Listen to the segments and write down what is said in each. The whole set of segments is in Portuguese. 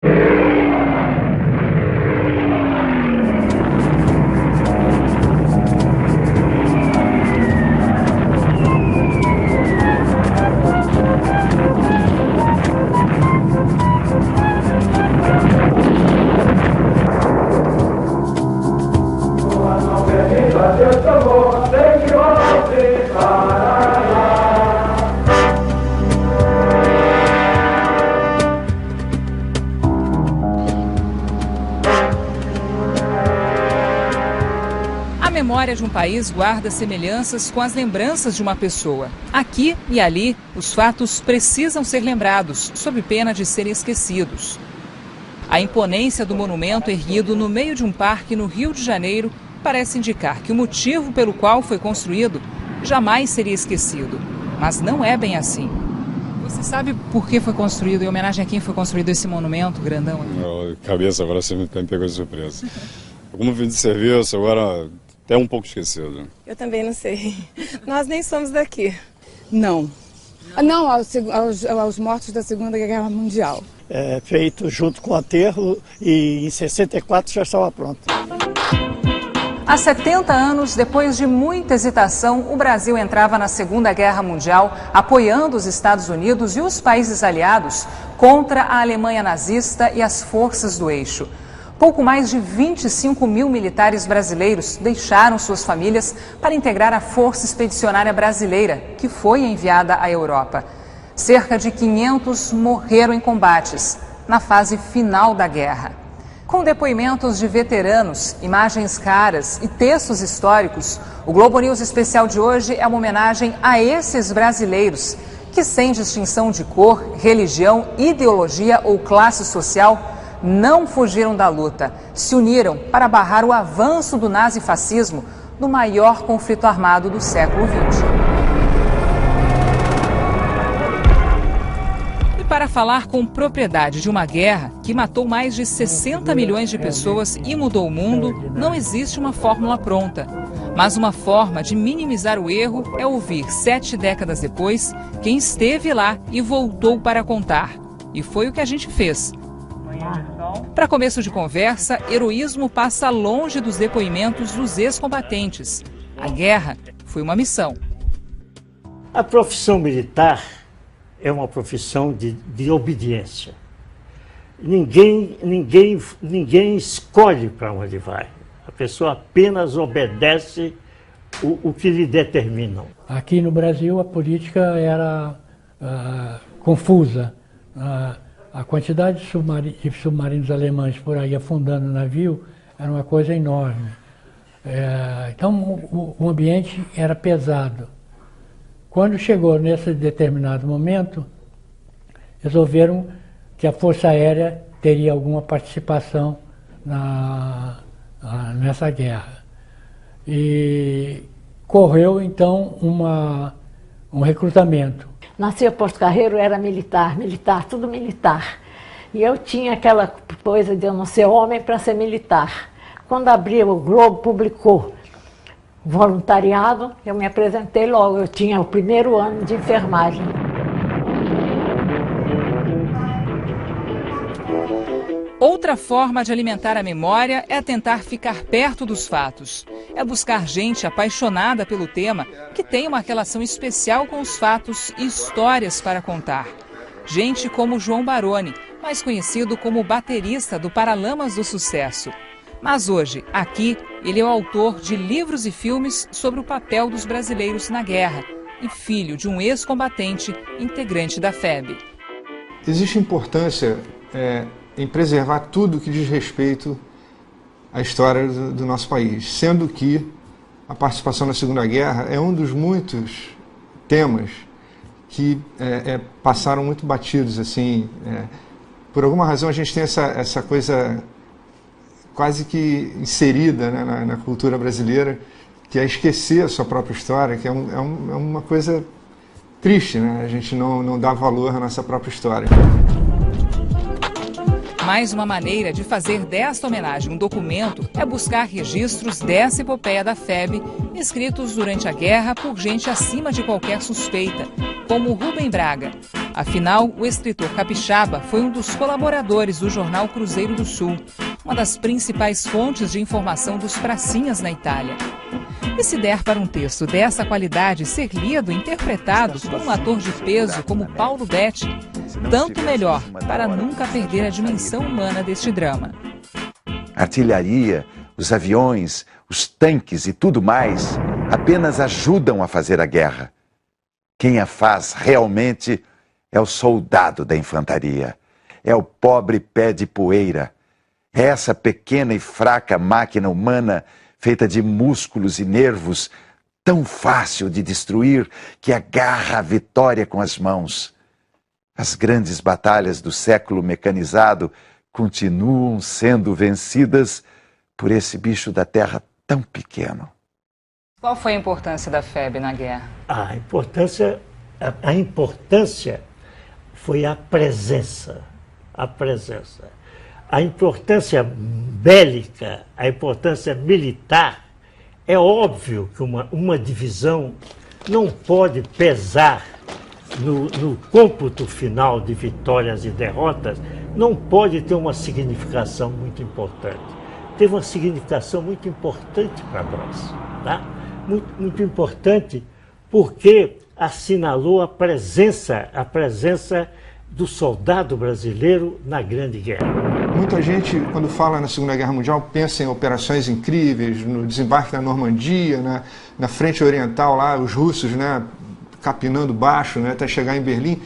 A memória de um país guarda semelhanças com as lembranças de uma pessoa. Aqui e ali, os fatos precisam ser lembrados, sob pena de serem esquecidos. A imponência do monumento erguido no meio de um parque no Rio de Janeiro parece indicar que o motivo pelo qual foi construído jamais seria esquecido. Mas não é bem assim. Você sabe por que foi construído, em homenagem a quem foi construído esse monumento grandão aqui? Não, cabeça, agora você me pegou de surpresa. Como fim de serviço, agora até um pouco esquecido. Eu também não sei. Nós nem somos daqui. Não. Não, aos mortos da Segunda Guerra Mundial. É feito junto com o aterro e em 64 já estava pronto. Há 70 anos, depois de muita hesitação, o Brasil entrava na Segunda Guerra Mundial, apoiando os Estados Unidos e os países aliados contra a Alemanha nazista e as forças do eixo. Pouco mais de 25 mil militares brasileiros deixaram suas famílias para integrar a Força Expedicionária Brasileira, que foi enviada à Europa. Cerca de 500 morreram em combates, na fase final da guerra. Com depoimentos de veteranos, imagens caras e textos históricos, o Globo News Especial de hoje é uma homenagem a esses brasileiros que, sem distinção de cor, religião, ideologia ou classe social, não fugiram da luta, se uniram para barrar o avanço do nazifascismo no maior conflito armado do século XX. E para falar com propriedade de uma guerra que matou mais de 60 milhões de pessoas e mudou o mundo, não existe uma fórmula pronta. Mas uma forma de minimizar o erro é ouvir 7 décadas depois quem esteve lá e voltou para contar. E foi o que a gente fez. Para começo de conversa, heroísmo passa longe dos depoimentos dos ex-combatentes. A guerra foi uma missão. A profissão militar é uma profissão de obediência. Ninguém escolhe para onde vai. A pessoa apenas obedece o que lhe determinam. Aqui no Brasil a política era confusa. A quantidade de submarinos alemães por aí afundando o navio era uma coisa enorme. Então o ambiente era pesado. Quando chegou nesse determinado momento, resolveram que a Força Aérea teria alguma participação nessa guerra. E correu então um recrutamento. Nasci a Porto Carreiro, era militar, tudo militar. E eu tinha aquela coisa de eu não ser homem para ser militar. Quando abriu, o Globo publicou voluntariado, eu me apresentei logo, eu tinha o primeiro ano de enfermagem. Outra forma de alimentar a memória é tentar ficar perto dos fatos. É buscar gente apaixonada pelo tema, que tem uma relação especial com os fatos e histórias para contar. Gente como João Baroni, mais conhecido como baterista do Paralamas do Sucesso. Mas hoje, aqui, ele é o autor de livros e filmes sobre o papel dos brasileiros na guerra e filho de um ex-combatente integrante da FEB. Existe importância em preservar tudo que diz respeito à história do nosso país, sendo que a participação na Segunda Guerra é um dos muitos temas que passaram muito batidos. Assim, por alguma razão a gente tem essa coisa quase que inserida, né, na cultura brasileira, que é esquecer a sua própria história, que é uma coisa triste, né? A gente não dá valor à nossa própria história. Mais uma maneira de fazer desta homenagem um documento é buscar registros dessa epopeia da FEB, escritos durante a guerra por gente acima de qualquer suspeita, como Rubem Braga. Afinal, o escritor capixaba foi um dos colaboradores do jornal Cruzeiro do Sul, uma das principais fontes de informação dos pracinhas na Itália. E se der para um texto dessa qualidade ser lido e interpretado por um ator de peso como Paulo Betti, tanto melhor para nunca perder a dimensão humana deste drama. A artilharia, os aviões, os tanques e tudo mais apenas ajudam a fazer a guerra. Quem a faz realmente é o soldado da infantaria, é o pobre pé de poeira, é essa pequena e fraca máquina humana feita de músculos e nervos, tão fácil de destruir que agarra a vitória com as mãos. As grandes batalhas do século mecanizado continuam sendo vencidas por esse bicho da terra tão pequeno. Qual foi a importância da FEB na guerra? A importância foi a presença. A importância bélica, a importância militar, é óbvio que uma divisão não pode pesar no cômputo final de vitórias e derrotas, não pode ter uma significação muito importante. Teve uma significação muito importante para nós, tá? Muito importante porque assinalou a presença do soldado brasileiro na Grande Guerra. Muita gente, quando fala na Segunda Guerra Mundial, pensa em operações incríveis, no desembarque na Normandia, na frente oriental, lá os russos, né, capinando baixo, né, até chegar em Berlim.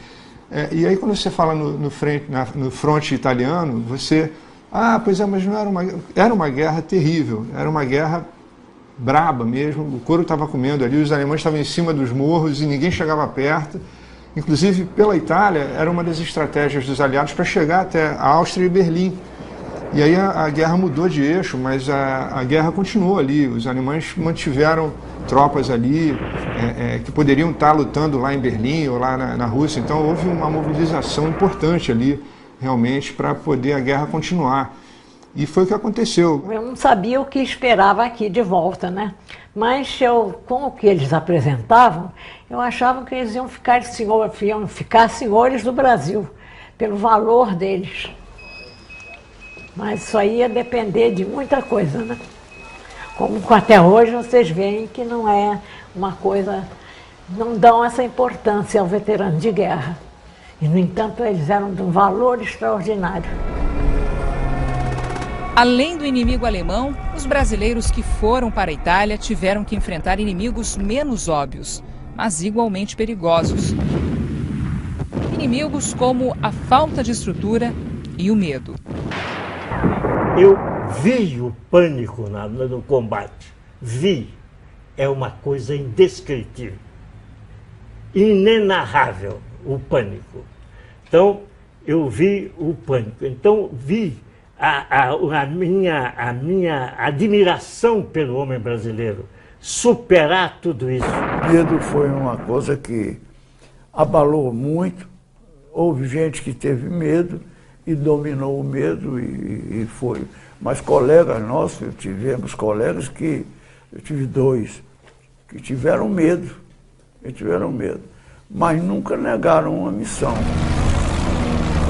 E aí quando você fala no fronte italiano, você... pois é, mas não era uma guerra terrível, era uma guerra braba mesmo, o couro estava comendo ali, os alemães estavam em cima dos morros e ninguém chegava perto. Inclusive, pela Itália, era uma das estratégias dos aliados para chegar até a Áustria e Berlim. E aí a guerra mudou de eixo, mas a guerra continuou ali. Os alemães mantiveram tropas ali que poderiam estar lutando lá em Berlim ou lá na Rússia. Então houve uma mobilização importante ali, realmente, para poder a guerra continuar. E foi o que aconteceu. Eu não sabia o que esperava aqui de volta, né? Mas com o que eles apresentavam, eu achava que eles iam ficar senhores do Brasil, pelo valor deles. Mas isso aí ia depender de muita coisa, né? Como até hoje vocês veem que não é uma coisa, não dão essa importância ao veterano de guerra. E, no entanto, eles eram de um valor extraordinário. Além do inimigo alemão, os brasileiros que foram para a Itália tiveram que enfrentar inimigos menos óbvios, mas igualmente perigosos. Inimigos como a falta de estrutura e o medo. Eu vi o pânico no combate. Vi. É uma coisa indescritível. Inenarrável o pânico. Então, eu vi o pânico. Então, vi a minha admiração pelo homem brasileiro superar tudo isso. Medo foi uma coisa que abalou muito. Houve gente que teve medo e dominou o medo e foi. Mas colegas nossos, tivemos colegas que, eu tive dois, que tiveram medo, mas nunca negaram uma missão.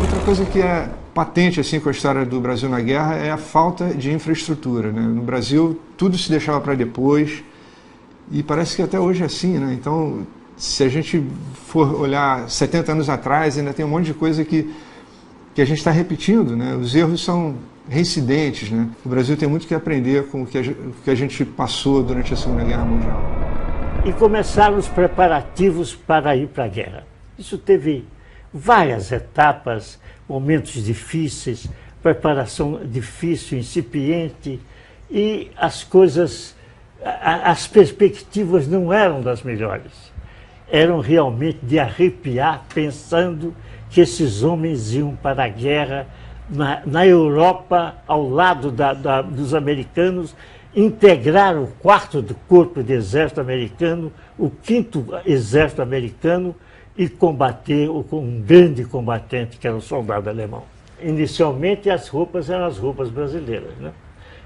Outra coisa que é patente assim com a história do Brasil na guerra é a falta de infraestrutura, né? No Brasil tudo se deixava para depois e parece que até hoje é assim, né? Então, se a gente for olhar 70 anos atrás, ainda tem um monte de coisa que a gente está repetindo, né? Os erros são reincidentes, né? O Brasil tem muito que aprender com o que a gente passou durante a Segunda Guerra Mundial. E começaram os preparativos para ir para a guerra. Isso teve várias etapas, momentos difíceis, preparação difícil, incipiente, e as coisas, as perspectivas não eram das melhores. Eram realmente de arrepiar, pensando que esses homens iam para a guerra na Europa, ao lado dos americanos, integrar o 4º Corpo de Exército americano, o 5º Exército americano, e combater com um grande combatente, que era o soldado alemão. Inicialmente, as roupas eram as roupas brasileiras, né?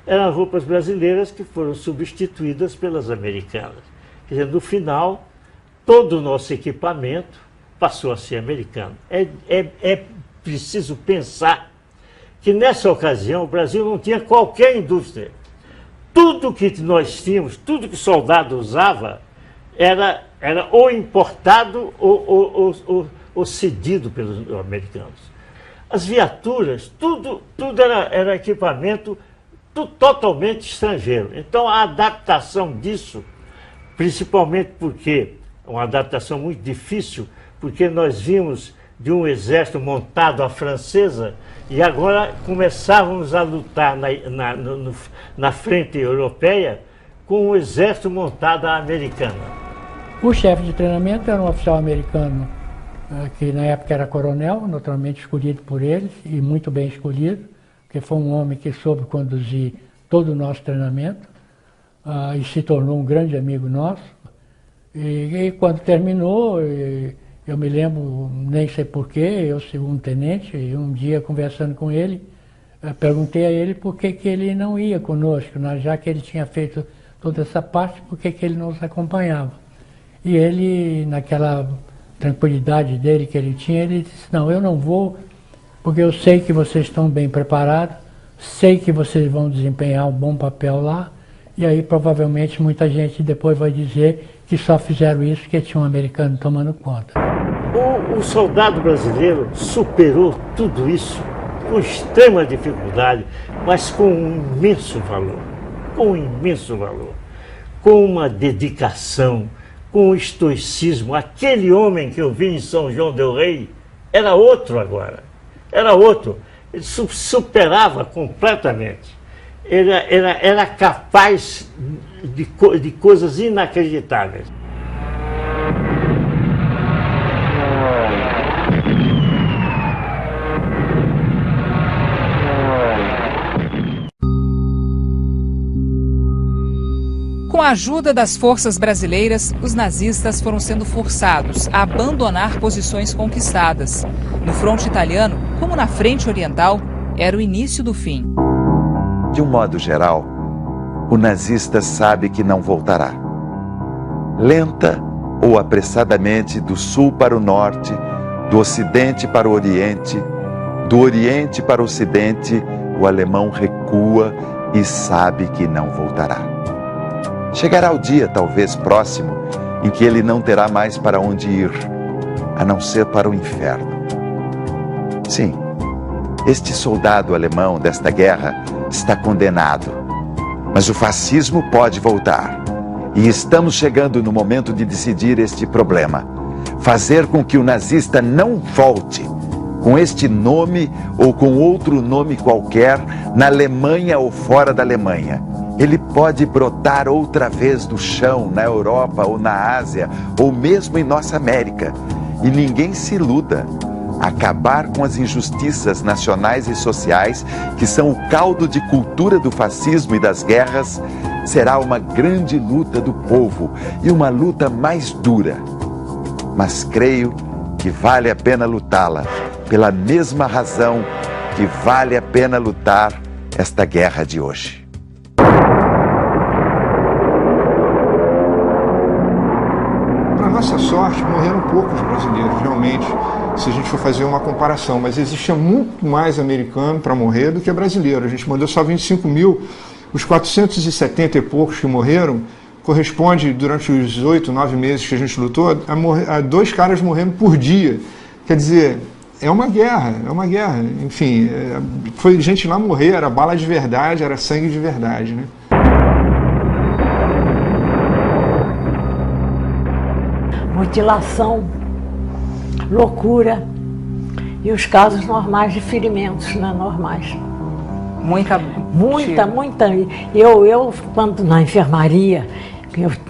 Eram roupas brasileiras que foram substituídas pelas americanas. Quer dizer, no final, todo o nosso equipamento passou a ser americano. É preciso pensar que nessa ocasião o Brasil não tinha qualquer indústria. Tudo que nós tínhamos, tudo que o soldado usava, era ou importado ou cedido pelos americanos. As viaturas, tudo era equipamento totalmente estrangeiro. Então a adaptação disso, principalmente porque, uma adaptação muito difícil, porque nós vimos de um exército montado à francesa e agora começávamos a lutar na frente europeia com um exército montado à americana. O chefe de treinamento era um oficial americano, que na época era coronel, naturalmente escolhido por eles, e muito bem escolhido, porque foi um homem que soube conduzir todo o nosso treinamento, e se tornou um grande amigo nosso. E quando terminou, eu me lembro, nem sei porquê, eu segundo tenente, e um dia conversando com ele, perguntei a ele por que ele não ia conosco, já que ele tinha feito toda essa parte, por que ele não nos acompanhava. E ele, naquela tranquilidade dele que ele tinha, ele disse, não, eu não vou, porque eu sei que vocês estão bem preparados, sei que vocês vão desempenhar um bom papel lá, e aí provavelmente muita gente depois vai dizer que só fizeram isso porque tinha um americano tomando conta. O soldado brasileiro superou tudo isso com extrema dificuldade, mas com um imenso valor, com uma dedicação, com o estoicismo. Aquele homem que eu vi em São João del Rei era outro agora, era outro. Ele superava completamente. Era capaz de coisas inacreditáveis. Com a ajuda das forças brasileiras, os nazistas foram sendo forçados a abandonar posições conquistadas. No fronte italiano, como na frente oriental, era o início do fim. De um modo geral, o nazista sabe que não voltará. Lenta ou apressadamente, do sul para o norte, do ocidente para o oriente, do oriente para o ocidente, o alemão recua e sabe que não voltará. Chegará o dia, talvez próximo, em que ele não terá mais para onde ir, a não ser para o inferno. Sim, este soldado alemão desta guerra está condenado, mas o fascismo pode voltar. E estamos chegando no momento de decidir este problema. Fazer com que o nazista não volte, com este nome ou com outro nome qualquer, na Alemanha ou fora da Alemanha. Ele pode brotar outra vez do chão, na Europa ou na Ásia, ou mesmo em nossa América. E ninguém se iluda. Acabar com as injustiças nacionais e sociais, que são o caldo de cultura do fascismo e das guerras, será uma grande luta do povo e uma luta mais dura. Mas creio que vale a pena lutá-la, pela mesma razão que vale a pena lutar esta guerra de hoje. Para nossa sorte, morreram poucos brasileiros, realmente, se a gente for fazer uma comparação, mas existia muito mais americano para morrer do que brasileiro. A gente mandou só 25 mil, os 470 e poucos que morreram corresponde, durante os 8, 9 meses que a gente lutou, a 2 caras morrendo por dia. Quer dizer, é uma guerra. Enfim, foi gente lá morrer, era bala de verdade, era sangue de verdade, né? Mutilação, loucura e os casos normais de ferimentos, né, normais. Muita. Eu quando na enfermaria,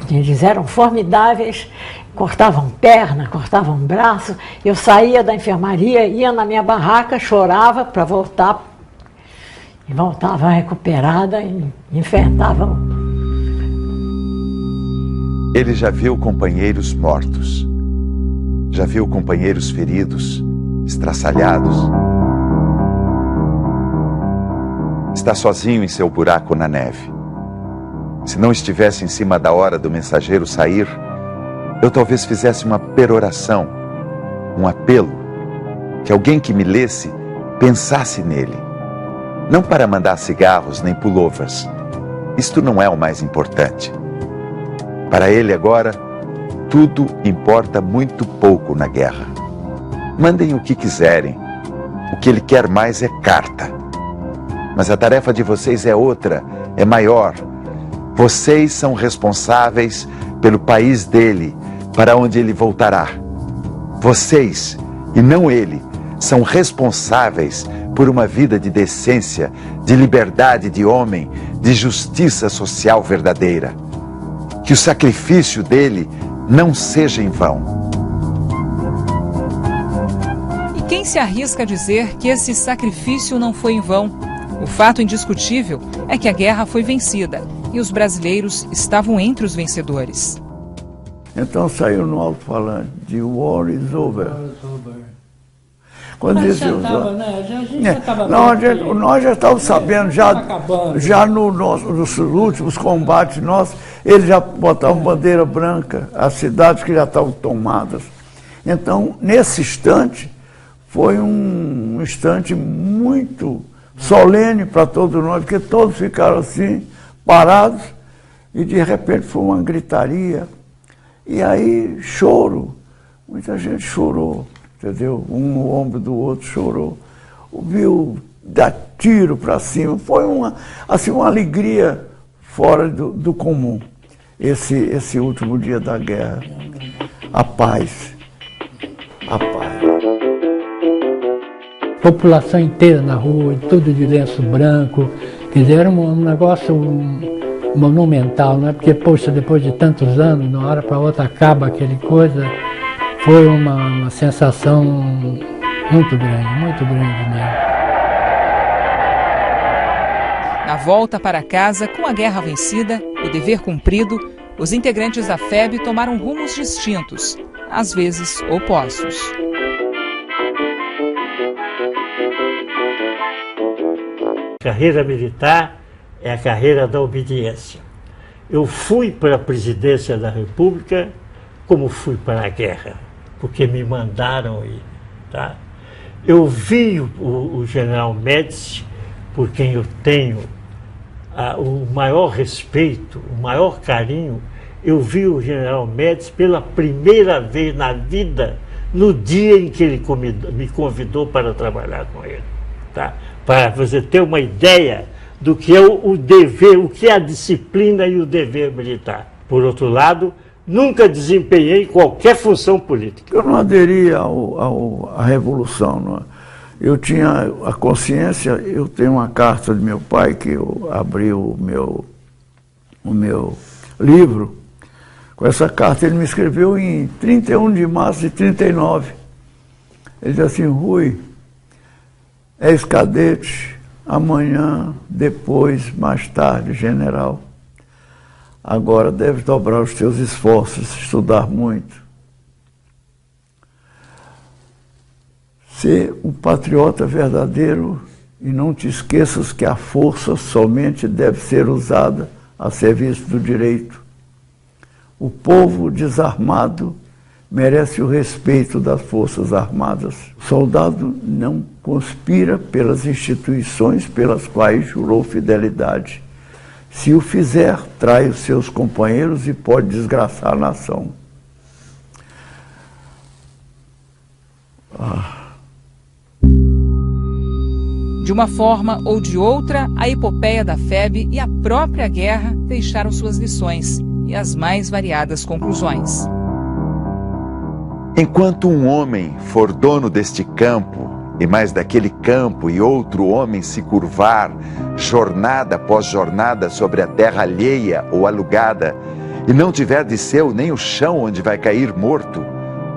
eles eram formidáveis, cortavam perna, cortavam braço, eu saía da enfermaria, ia na minha barraca, chorava para voltar, e voltava recuperada e enfrentava. Ele já viu companheiros mortos, já viu companheiros feridos, estraçalhados. Está sozinho em seu buraco na neve. Se não estivesse em cima da hora do mensageiro sair, eu talvez fizesse uma peroração um apelo, que alguém que me lesse pensasse nele. Não para mandar cigarros nem pullovers. Isto não é o mais importante. Para ele agora, tudo importa muito pouco na guerra. Mandem o que quiserem. O que ele quer mais é carta. Mas a tarefa de vocês é outra, é maior. Vocês são responsáveis pelo país dele, para onde ele voltará. Vocês, e não ele, são responsáveis por uma vida de decência, de liberdade de homem, de justiça social verdadeira. Que o sacrifício dele não seja em vão. E quem se arrisca a dizer que esse sacrifício não foi em vão? O fato indiscutível é que a guerra foi vencida e os brasileiros estavam entre os vencedores. Então saiu no alto-falante, "The war is over". Quando Mas isso, já estava, né? A gente já estava... nós já estávamos sabendo, já nos últimos combates nossos, eles já botavam bandeira branca, as cidades que já estavam tomadas. Então, nesse instante, foi um instante muito solene para todos nós, porque todos ficaram assim, parados, e de repente foi uma gritaria. E aí, choro, muita gente chorou. Entendeu? Um no ombro do outro chorou. Viu dar tiro para cima. Foi uma alegria fora do comum. Esse último dia da guerra. A paz. A paz. População inteira na rua, tudo de lenço branco. Quer dizer, era um negócio monumental, né? Porque, poxa, depois de tantos anos, de uma hora para outra acaba aquele coisa. Foi uma sensação muito grande mesmo. Na volta para casa, com a guerra vencida, o dever cumprido, os integrantes da FEB tomaram rumos distintos, às vezes opostos. A carreira militar é a carreira da obediência. Eu fui para a presidência da República como fui para a guerra, porque me mandaram ir. Tá? Eu vi o general Médici, por quem eu tenho o maior respeito, o maior carinho. Eu vi o general Médici pela primeira vez na vida, no dia em que ele me convidou para trabalhar com ele. Tá? Para você ter uma ideia do que é o dever, o que é a disciplina e o dever militar. Por outro lado, nunca desempenhei qualquer função política. Eu não aderi à Revolução. Não. Eu tinha a consciência, eu tenho uma carta de meu pai, que eu abri o meu livro. Com essa carta ele me escreveu em 31 de março de 39. Ele disse assim: Rui, és cadete, amanhã, depois, mais tarde, general. Agora deves dobrar os teus esforços, estudar muito. Ser um patriota verdadeiro e não te esqueças que a força somente deve ser usada a serviço do direito. O povo desarmado merece o respeito das Forças Armadas. O soldado não conspira pelas instituições pelas quais jurou fidelidade. Se o fizer, trai os seus companheiros e pode desgraçar a nação. De uma forma ou de outra, a epopeia da FEB e a própria guerra deixaram suas lições e as mais variadas conclusões. Enquanto um homem for dono deste campo, e mais daquele campo, e outro homem se curvar, jornada após jornada, sobre a terra alheia ou alugada, e não tiver de seu nem o chão onde vai cair morto,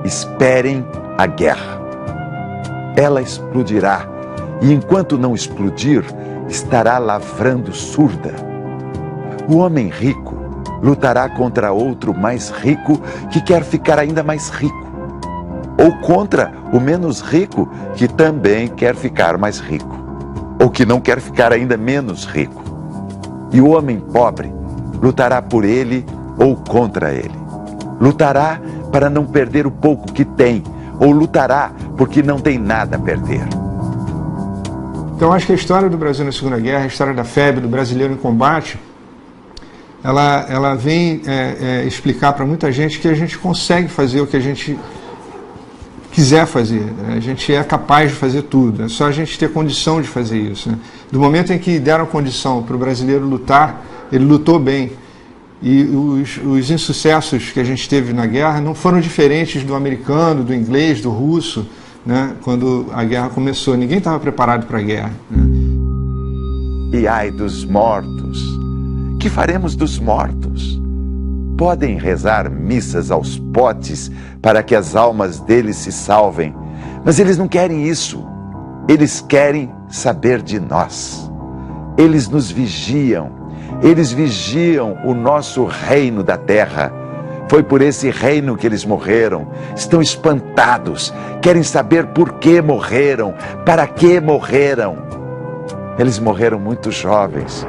esperem a guerra. Ela explodirá, e enquanto não explodir, estará lavrando surda. O homem rico lutará contra outro mais rico que quer ficar ainda mais rico. Ou contra o menos rico, que também quer ficar mais rico, ou que não quer ficar ainda menos rico. E o homem pobre lutará por ele ou contra ele. Lutará para não perder o pouco que tem, ou lutará porque não tem nada a perder. Então, acho que a história do Brasil na Segunda Guerra, a história da FEB, do brasileiro em combate, ela vem explicar para muita gente que a gente consegue fazer o que a gente quiser fazer, né? A gente é capaz de fazer tudo, é só a gente ter condição de fazer isso, né? Do momento em que deram condição para o brasileiro lutar, ele lutou bem. E os insucessos que a gente teve na guerra não foram diferentes do americano, do inglês, do russo, né? Quando a guerra começou. Ninguém estava preparado para a guerra, né? E ai dos mortos, que faremos dos mortos? Podem rezar missas aos potes para que as almas deles se salvem, mas eles não querem isso. Eles querem saber de nós. Eles nos vigiam. Eles vigiam o nosso reino da terra. Foi por esse reino que eles morreram. Estão espantados. Querem saber por que morreram, para que morreram. Eles morreram muito jovens,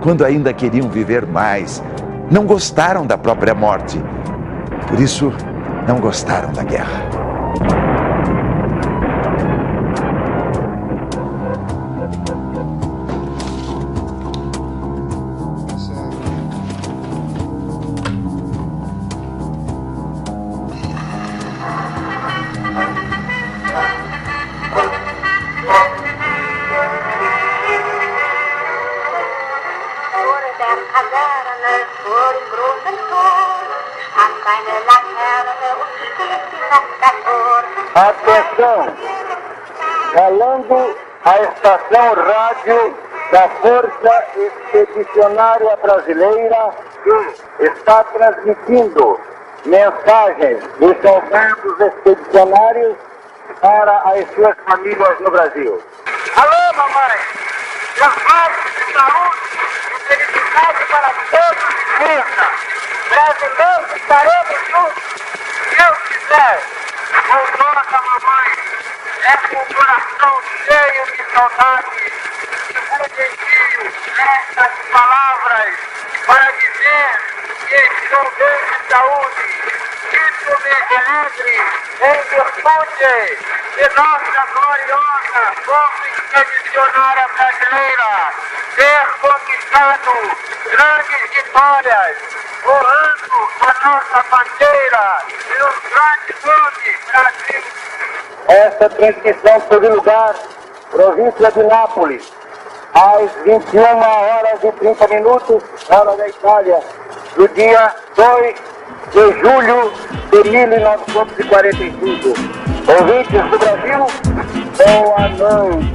quando ainda queriam viver mais. Não gostaram da própria morte. Por isso, não gostaram da guerra. Atenção! Falando a estação rádio da Força Expedicionária Brasileira, que está transmitindo mensagens dos soldados expedicionários para as suas famílias no Brasil. Alô, mamãe! Trabalho de saúde e felicidade para todos de vida. Brasileiros estaremos juntos, se Deus quiser. Voltosa, mamãe, é com o coração cheio de saudade que vos envio estas palavras para dizer que estou bem de saúde. Sinto-me alegre em virtude de nossa gloriosa Força Expedicionária Brasileira ter conquistado grandes vitórias, honrando a nossa bandeira e os grandes nomes Brasil. Esta transmissão teve lugar, província de Nápoles, às 21h30, hora da Itália, do dia 2 de julho de 1945. Ouvintes do Brasil, boa noite.